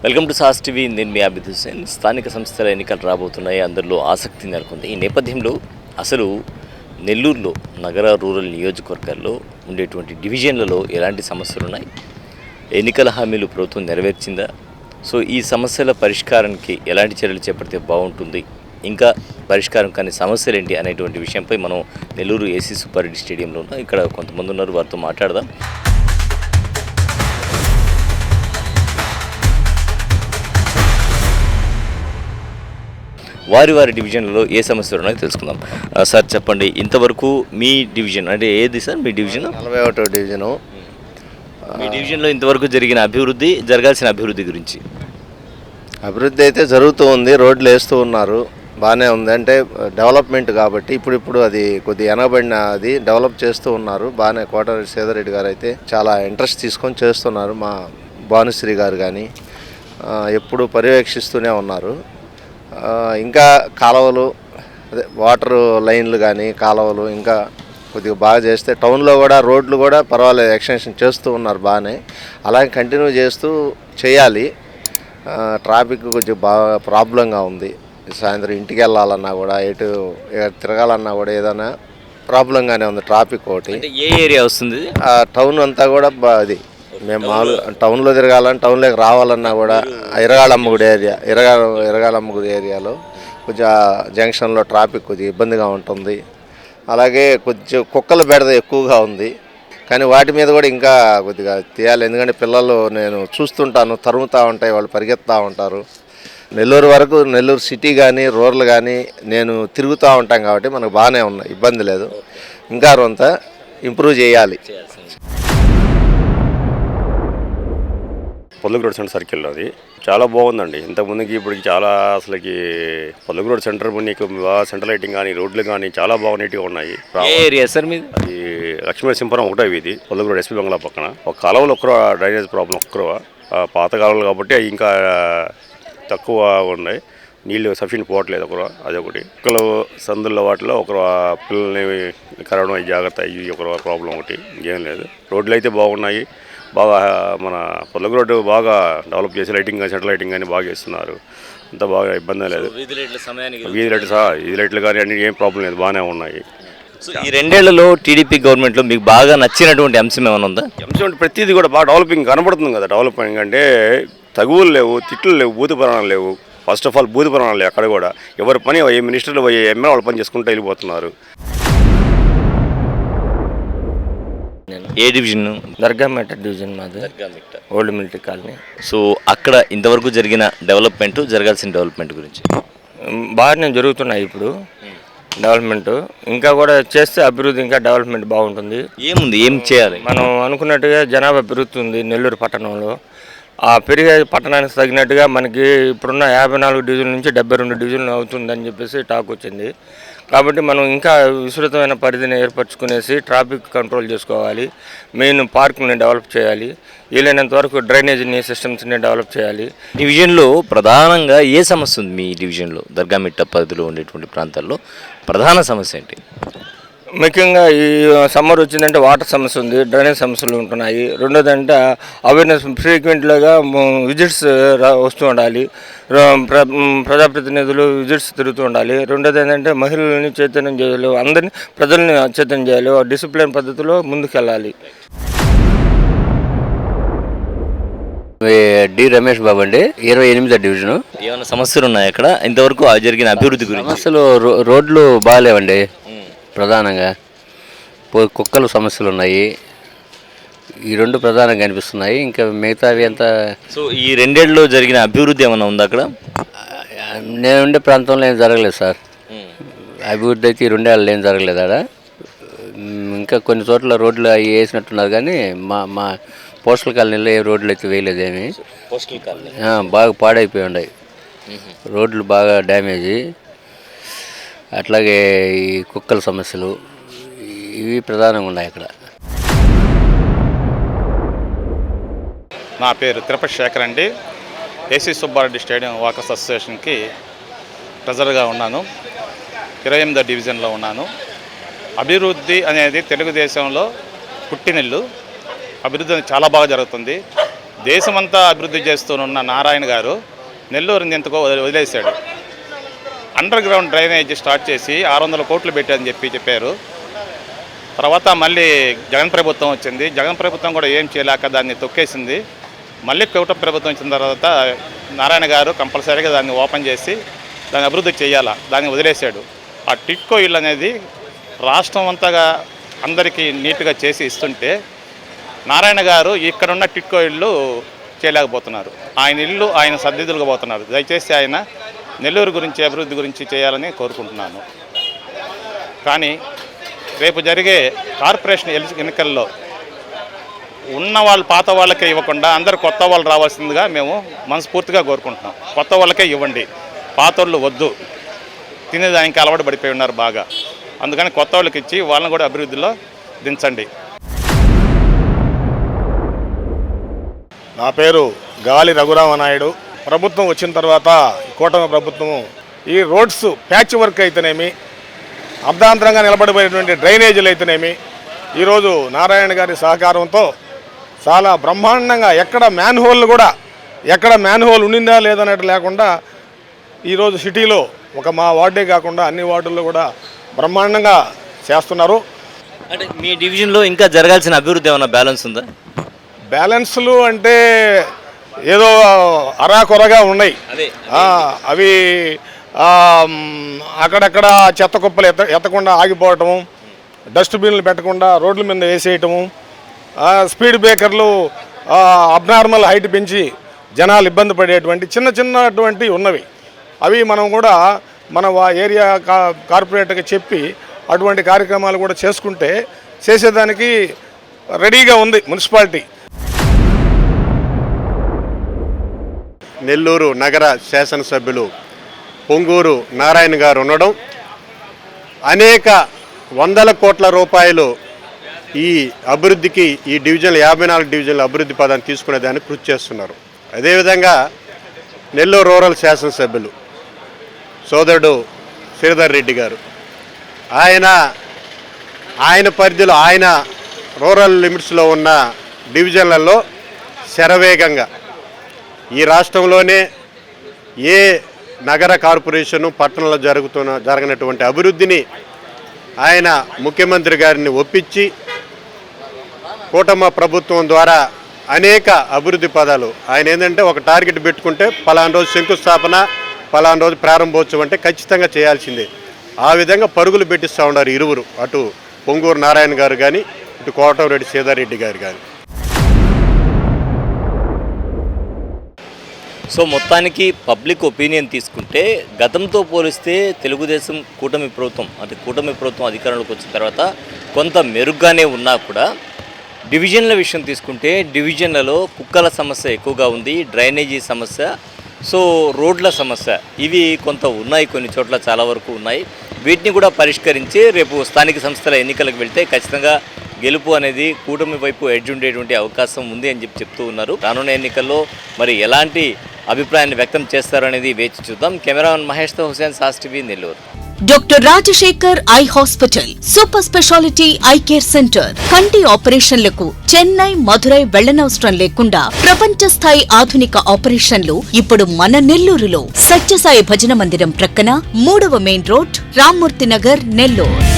Welcome to sauce TV. నేను మీ అభిద్ హుసేన్. స్థానిక సంస్థల ఎన్నికలు రాబోతున్నాయి, అందరిలో ఆసక్తి నెలకొంది. ఈ నేపథ్యంలో అసలు నెల్లూరులో నగర రూరల్ నియోజకవర్గాల్లో ఉండేటువంటి డివిజన్లలో ఎలాంటి సమస్యలు ఉన్నాయి, ఎన్నికల హామీలు ప్రభుత్వం నెరవేర్చిందా, సో ఈ సమస్యల పరిష్కారానికి ఎలాంటి చర్యలు చేపడితే బాగుంటుంది, ఇంకా పరిష్కారం కానీ సమస్యలు ఏంటి అనేటువంటి విషయంపై మనం నెల్లూరు ఏసీ సుబ్బారెడ్డి స్టేడియంలో ఉన్నాం. ఇక్కడ కొంతమంది ఉన్నారు, వారితో మాట్లాడదాం. వారి డివిజన్లలో ఏ సమస్యలు ఉన్నాయో తెలుసుకుందాం. సార్ చెప్పండి, ఇంతవరకు మీ డివిజన్ అంటే ఏది సార్ మీ డివిజన్? 41వ డివిజను. మీ డివిజన్లో ఇంతవరకు జరిగిన అభివృద్ధి, జరగాల్సిన అభివృద్ధి గురించి. అభివృద్ధి అయితే జరుగుతూ ఉంది, రోడ్లు వేస్తూ ఉన్నారు, బాగానే ఉంది. అంటే డెవలప్మెంట్ కాబట్టి ఇప్పుడు అది కొద్దిగా ఎనబడిన అది డెవలప్ చేస్తూ ఉన్నారు. బాగానే కోటారెడ్డి సేదరెడ్డి గారు అయితే చాలా ఇంట్రెస్ట్ తీసుకొని చేస్తున్నారు. మా భానుశ్రీ గారు కానీ ఎప్పుడు పర్యవేక్షిస్తూనే ఉన్నారు. ఇంకా కాలువలు, అదే వాటర్ లైన్లు కానీ కాలువలు ఇంకా కొద్దిగా బాగా చేస్తే టౌన్లో కూడా రోడ్లు కూడా పర్వాలేదు, ఎక్స్టెన్షన్ చేస్తూ ఉన్నారు బాగానే. అలాగే కంటిన్యూ చేస్తూ చేయాలి. ట్రాఫిక్ కొంచెం బాగా ప్రాబ్లంగా ఉంది. సాయంత్రం ఇంటికి వెళ్ళాలన్నా కూడా ఎటు తిరగాలన్నా కూడా ఏదైనా ప్రాబ్లంగానే ఉంది. ట్రాఫిక్ ఒకటి. ఏ ఏరియా వస్తుంది? టౌన్ అంతా కూడా అది మేము మామూలుగా టౌన్లో తిరగాలని, టౌన్లోకి రావాలన్నా కూడా ఇరగాలమ్మగుడి ఏరియా, ఇరగాలమ్మగుడి ఏరియాలో కొంచెం జంక్షన్లో ట్రాఫిక్ కొద్దిగా ఇబ్బందిగా ఉంటుంది. అలాగే కొంచెం కుక్కల బెడద ఎక్కువగా ఉంది, కానీ వాటి మీద కూడా ఇంకా కొద్దిగా తీయాలి. ఎందుకంటే పిల్లలు నేను చూస్తుంటాను, తరుముతూ ఉంటాయి, వాళ్ళు పరిగెత్తుతూ ఉంటారు. నెల్లూరు వరకు, నెల్లూరు సిటీ కానీ రూరల్ కానీ నేను తిరుగుతూ ఉంటాం కాబట్టి మనకు బాగానే ఉన్నాయి, ఇబ్బంది లేదు. ఇంకా కొంత ఇంప్రూవ్ చేయాలి. పొల్లుగు రోడ్ సెంటర్ సర్కిల్లో అది చాలా బాగుందండి. ఇంతకుముందుకి ఇప్పటికి చాలా అసలుకి పొల్లుగు రోడ్ సెంటర్ నీకు సెంటర్ లైటింగ్ కానీ రోడ్లు కానీ చాలా బాగా నీట్గా ఉన్నాయి. ఏరియా సార్ మీది? అది లక్ష్మీసింపురం ఒకటో వీధి, పొల్లుగు రోడ్ ఎస్పీ బంగ్లా పక్కన. ఒక కాలువలు ఒక్కరో డ్రైనేజ్ ప్రాబ్లం ఒక్కరో, పాత కాలువలు కాబట్టి అవి ఇంకా తక్కువ ఉన్నాయి, నీళ్ళు సఫిషియెంట్ పోవట్లేదు ఒకరు. అదొకటి. ఒక్కరు సందుల్లో వాటిలో ఒకరు పిల్లల్ని కరవడం జాగ్రత్త అయ్యి ఒకరు ప్రాబ్లం ఒకటి, ఇంకేం లేదు. రోడ్లు అయితే బాగున్నాయి, బాగా మన పొల్లుగు రోడ్డు బాగా డెవలప్ చేసి లైటింగ్ కానీ సెంటర్ లైటింగ్ కానీ బాగా చేస్తున్నారు. అంతా బాగా ఇబ్బంది లేదు. వీధి లైట్లు కానీ అన్ని ఏం ప్రాబ్లం లేదు, బాగానే ఉన్నాయి. సో ఈ 2 ఏళ్లలో టీడీపీ గవర్నమెంట్లో మీకు బాగా నచ్చినటువంటి అంశం ఏమైనా ఉందా? అంశం అంటే ప్రతిదీ కూడా బాగా డెవలపింగ్ కనబడుతుంది కదా. డెవలపింగ్ అంటే తగువులు లేవు, తిట్లు లేవు, బూతు పురాణాలు లేవు. ఫస్ట్ ఆఫ్ ఆల్ బూతు పురాణాలు లేవు అక్కడ కూడా. ఎవరి పని ఏ మినిస్టర్లు ఏ ఎమ్మెల్యే వాళ్ళు పని చేసుకుంటూ వెళ్ళిపోతున్నారు. ఏ డివిజన్? దర్గామిట్ట డివిజన్ మాది, ఓల్డ్ మిలిటరీ కాలనీ. సో అక్కడ ఇంతవరకు జరిగిన డెవలప్మెంట్, జరగాల్సిన డెవలప్మెంట్ గురించి బాగానే జరుగుతున్నాయి ఇప్పుడు డెవలప్మెంట్. ఇంకా కూడా చేస్తే అభివృద్ధి, ఇంకా డెవలప్మెంట్ బాగుంటుంది. ఏం చేయాలి? మనం అనుకున్నట్టుగా జనాభా పెరుగుతుంది నెల్లూరు పట్టణంలో. ఆ పెరిగే పట్టణానికి తగినట్టుగా మనకి ఇప్పుడున్న 54 డివిజన్ల నుంచి 72 డివిజన్లు అవుతుందని చెప్పేసి టాక్ వచ్చింది. కాబట్టి మనం ఇంకా విస్తృతమైన పరిధిని ఏర్పరచుకునేసి ట్రాఫిక్ కంట్రోల్ చేసుకోవాలి. మెయిన్ పార్క్ని డెవలప్ చేయాలి. వీలైనంత వరకు డ్రైనేజీని సిస్టమ్స్ని డెవలప్ చేయాలి. డివిజన్లో ప్రధానంగా ఏ సమస్య ఉంది? మీ డివిజన్లో దర్గామిట్ట పరిధిలో ఉండేటువంటి ప్రాంతాల్లో ప్రధాన సమస్య ఏంటి? ముఖ్యంగా ఈ సమ్మర్ వచ్చిందంటే వాటర్ సమస్య ఉంది, డ్రైనేజ్ సమస్యలు ఉంటున్నాయి. రెండోది అంటే అవేర్నెస్ ఫ్రీక్వెంట్గా విజిట్స్ వస్తూ ఉండాలి, ప్రజాప్రతినిధులు విజిట్స్ తిరుగుతూ ఉండాలి. రెండోది ఏంటంటే మహిళలని చైతన్యం చేయాలి, అందరినీ ప్రజల్ని చైతన్యం చేయాలి, డిసిప్లిన్ పద్ధతిలో ముందుకెళ్ళాలి. డి రమేష్ బాబు అండి, 28వ డివిజను. ఏమైనా సమస్యలు ఉన్నాయి అక్కడ ఇంతవరకు జరిగిన అభివృద్ధి గురించి? అసలు రోడ్లు బాగాలేవండి. ప్రధానంగా కుక్కలు సమస్యలు ఉన్నాయి, ఈ 2 ప్రధానంగా కనిపిస్తున్నాయి. ఇంకా మిగతావి అంతా. సో ఈ 2 ఏళ్లలో జరిగిన అభివృద్ధి ఏమైనా ఉందా అక్కడ? నేను ఉండే ప్రాంతంలో ఏం జరగలేదు సార్. అభివృద్ధి అయితే ఈ 2 ఏళ్ళలో ఏం జరగలేదు ఆడ. ఇంకా కొన్ని చోట్ల రోడ్లు అవి వేసినట్టున్నారు, కానీ మా పోస్టల్ కాలనీలో ఏ రోడ్లు అయితే వేయలేదేమి. బాగా పాడైపోయి ఉన్నాయి రోడ్లు, బాగా డ్యామేజీ. అట్లాగే ఈ కుక్కల సమస్యలు ఇవి ప్రధానంగా ఉన్నాయి అక్కడ. నా పేరు తిరుపతి శేఖర్ అండి. ఏసీ సుబ్బారెడ్డి స్టేడియం వాకర్స్ అసోసియేషన్కి ట్రెజరర్గా ఉన్నాను. 28వ డివిజన్లో ఉన్నాను. అభివృద్ధి అనేది తెలుగుదేశంలో పుట్టినిల్లు. అభివృద్ధి చాలా బాగా జరుగుతుంది. దేశమంతా అభివృద్ధి చేస్తూనున్న నారాయణ గారు నెల్లూరుని ఎంతకో వదిలేశాడు. అండర్ గ్రౌండ్ డ్రైనేజ్ స్టార్ట్ చేసి 600 కోట్లు పెట్టారని చెప్పారు. తర్వాత మళ్ళీ జగన్ ప్రభుత్వం వచ్చింది. జగన్ ప్రభుత్వం కూడా ఏం చేయలేక దాన్ని తొక్కేసింది. మళ్ళీ కూటమి ప్రభుత్వం వచ్చిన తర్వాత నారాయణ గారు కంపల్సరీగా దాన్ని ఓపెన్ చేసి దాన్ని అభివృద్ధి చేయాలా, దాన్ని వదిలేశాడు. ఆ టిట్కో ఇల్లు అనేది రాష్ట్రం అంతగా అందరికీ నీట్గా చేసి ఇస్తుంటే నారాయణ గారు ఇక్కడున్న టిట్కో ఇల్లు చేయలేకపోతున్నారు. ఆయన ఇల్లు ఆయన సర్దిద్దులుగా దయచేసి ఆయన నెల్లూరు గురించి అభివృద్ధి గురించి చేయాలని కోరుకుంటున్నాను. కానీ రేపు జరిగే కార్పొరేషన్ ఎన్నికల్లో ఉన్న వాళ్ళు పాత వాళ్ళకే ఇవ్వకుండా అందరు కొత్త వాళ్ళు రావాల్సిందిగా మేము మనస్ఫూర్తిగా కోరుకుంటున్నాం. కొత్త వాళ్ళకే ఇవ్వండి, పాత వాళ్ళు వద్దు. తినేదానికి అలవాటు పడిపోయి ఉన్నారు బాగా. అందుకని కొత్త వాళ్ళకి ఇచ్చి వాళ్ళని కూడా అభివృద్ధిలో దించండి. నా పేరు గాలి రఘురామనాయుడు. ప్రభుత్వం వచ్చిన తర్వాత కూటమి ప్రభుత్వము ఈ రోడ్స్ ప్యాచ్ వర్క్ అయితేనేమి, అర్ధాంతరంగా నిలబడిపోయినటువంటి డ్రైనేజీలు అయితేనేమి ఈరోజు నారాయణ గారి సహకారంతో చాలా బ్రహ్మాండంగా ఎక్కడ మ్యాన్ హోల్ ఉండిందా లేదన్నట్టు లేకుండా ఈరోజు సిటీలో మా వార్డే కాకుండా అన్ని వార్డుల్లో కూడా బ్రహ్మాండంగా చేస్తున్నారు. అంటే మీ డివిజన్లో ఇంకా జరగాల్సిన అభివృద్ధి ఏమైనా బ్యాలెన్స్ ఉందా? బ్యాలెన్స్లు అంటే ఏదో అరాకొరగా ఉన్నాయి. అవి అక్కడక్కడ చెత్త కుప్పలు ఎత్తకుండా ఆగిపోవటము, డస్ట్బిన్లు పెట్టకుండా రోడ్ల మీద వేసేయటము, స్పీడ్ బ్రేకర్లు అబ్నార్మల్ హైట్ పెంచి జనాలు ఇబ్బంది పడేటువంటి చిన్నటువంటి ఉన్నవి. అవి మనం కూడా మన ఏరియా కార్పొరేటర్కి చెప్పి అటువంటి కార్యక్రమాలు కూడా చేసుకుంటే చేసేదానికి రెడీగా ఉంది మున్సిపాలిటీ. నెల్లూరు నగర శాసనసభ్యులు పొంగూరు నారాయణ గారు ఉండడం, అనేక వందల కోట్ల రూపాయలు ఈ అభివృద్ధికి ఈ డివిజన్లు 54 డివిజన్ల అభివృద్ధి పదాన్ని తీసుకునేదానికి కృషి చేస్తున్నారు. అదేవిధంగా నెల్లూరు రూరల్ శాసనసభ్యులు సోదరుడు శ్రీధర్ రెడ్డి గారు, ఆయన పరిధిలో ఆయన రూరల్ లిమిట్స్లో ఉన్న డివిజన్లలో శరవేగంగా ఈ రాష్ట్రంలోనే ఏ నగర కార్పొరేషను పట్టణంలో జరగనటువంటి అభివృద్ధిని ఆయన ముఖ్యమంత్రి గారిని ఒప్పించి కూటమి ప్రభుత్వం ద్వారా అనేక అభివృద్ధి పదాలు ఆయన ఏంటంటే ఒక టార్గెట్ పెట్టుకుంటే పలానా రోజు శంకుస్థాపన, పలానా రోజు ప్రారంభోత్సవం అంటే ఖచ్చితంగా చేయాల్సిందే. ఆ విధంగా పరుగులు పెట్టిస్తూ ఉన్నారు ఇరువురు, అటు పొంగూరు నారాయణ గారు కానీ ఇటు కోటమిరెడ్డి శ్రీధర్ రెడ్డి గారు కానీ. సో మొత్తానికి పబ్లిక్ ఒపీనియన్ తీసుకుంటే గతంతో పోలిస్తే తెలుగుదేశం కూటమి ప్రభుత్వం అధికారంలోకి వచ్చిన తర్వాత కొంత మెరుగ్గానే ఉన్నా కూడా డివిజన్ల విషయం తీసుకుంటే డివిజన్లలో కుక్కల సమస్య ఎక్కువగా ఉంది, డ్రైనేజీ సమస్య, సో రోడ్ల సమస్య, ఇవి కొంత ఉన్నాయి, కొన్ని చోట్ల చాలా వరకు ఉన్నాయి. వీటిని కూడా పరిష్కరించి రేపు స్థానిక సంస్థల ఎన్నికలకు వెళ్తే ఖచ్చితంగా గెలుపు అనేది కూటమి వైపు ఎడ్జ్ ఉండేటువంటి అవకాశం ఉంది అని చెప్తూ ఉన్నారు. రానున్న ఎన్నికల్లో మరి ఎలాంటి అభిప్రాయాన్ని వ్యక్తం చేస్తారనేది వేచి చూద్దాం. కెమెరామెన్ మహేష్తో హుసేన్, సాస్ TV, Nellore. Doctor Rajasekhar eye hospital super speciality eye care centre. కంటి ఆపరేషన్లకు చెన్నై, మధురై వెళ్లనవసరం లేకుండా ప్రపంచ స్థాయి ఆధునిక ఆపరేషన్లు ఇప్పుడు మన నెల్లూరులో. సత్యసాయి భజన మందిరం ప్రక్కన 3వ మెయిన్ రోడ్, రామ్మూర్తి నగర్, నెల్లూరు.